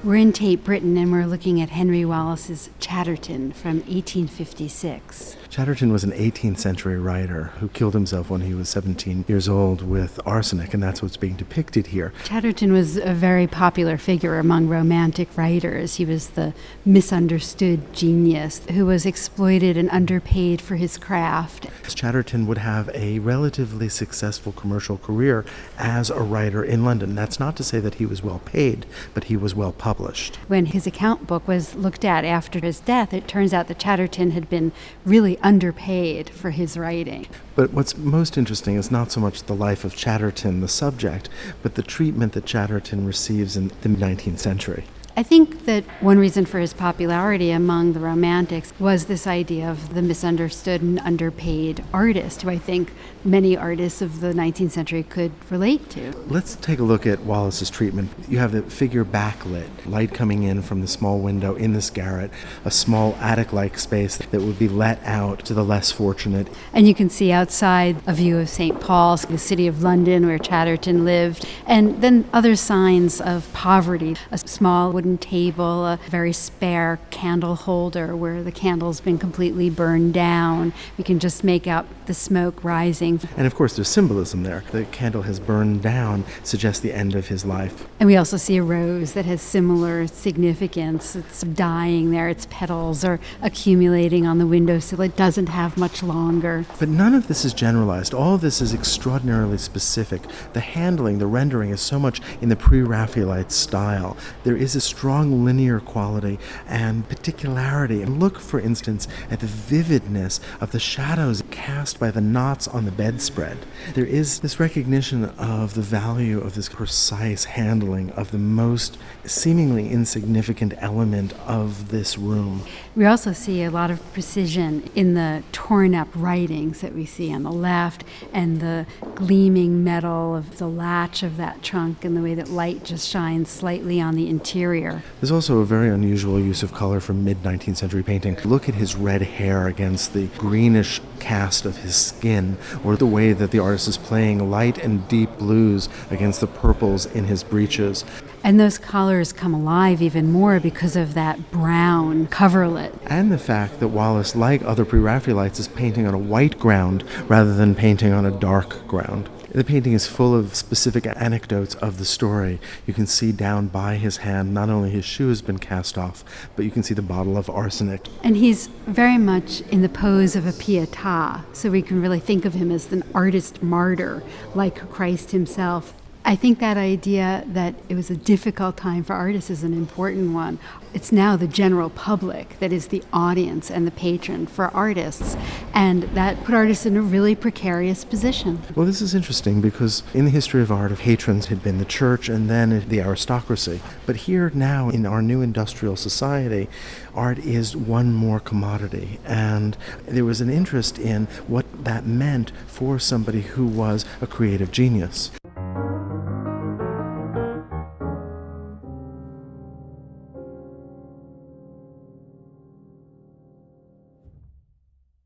We're in Tate, Britain, and we're looking at Henry Wallis's Chatterton from 1856. Chatterton was an 18th century writer who killed himself when he was 17 years old with arsenic, and that's what's being depicted here. Chatterton was a very popular figure among Romantic writers. He was the misunderstood genius who was exploited and underpaid for his craft. Chatterton would have a relatively successful commercial career as a writer in London. That's not to say that he was well paid, but he was well published. When his account book was looked at after his death, it turns out that Chatterton had been really underpaid for his writing. But what's most interesting is not so much the life of Chatterton, the subject, but the treatment that Chatterton receives in the 19th century. I think that one reason for his popularity among the Romantics was this idea of the misunderstood and underpaid artist, who I think many artists of the 19th century could relate to. Let's take a look at Wallis's treatment. You have the figure backlit, light coming in from the small window in this garret, a small attic-like space that would be let out to the less fortunate. And you can see outside a view of St. Paul's, the city of London where Chatterton lived, and then other signs of poverty, a small wooden table, a very spare candle holder where the candle's been completely burned down. We can just make out the smoke rising. And of course there's symbolism there. The candle has burned down, suggests the end of his life. And we also see a rose that has similar significance. It's dying there, its petals are accumulating on the windowsill. It doesn't have much longer. But none of this is generalized. All of this is extraordinarily specific. The handling, the rendering is so much in the pre-Raphaelite style. There is a strong linear quality and particularity. And look, for instance, at the vividness of the shadows cast by the knots on the bedspread. There is this recognition of the value of this precise handling of the most seemingly insignificant element of this room. We also see a lot of precision in the torn up writings that we see on the left and the gleaming metal of the latch of that trunk and the way that light just shines slightly on the interior. There's also a very unusual use of color from mid-19th century painting. Look at his red hair against the greenish cast of his skin, or the way that the artist is playing light and deep blues against the purples in his breeches. And those colors come alive even more because of that brown coverlet. And the fact that Wallis, like other pre-Raphaelites, is painting on a white ground rather than painting on a dark ground. The painting is full of specific anecdotes of the story. You can see down by his hand, not only his shoe has been cast off, but you can see the bottle of arsenic. And he's very much in the pose of a pietà, so we can really think of him as an artist martyr, like Christ himself. I think that idea that it was a difficult time for artists is an important one. It's now the general public that is the audience and the patron for artists, and that put artists in a really precarious position. Well, this is interesting because in the history of art, patrons had been the church and then the aristocracy. But here now, in our new industrial society, art is one more commodity, and there was an interest in what that meant for somebody who was a creative genius.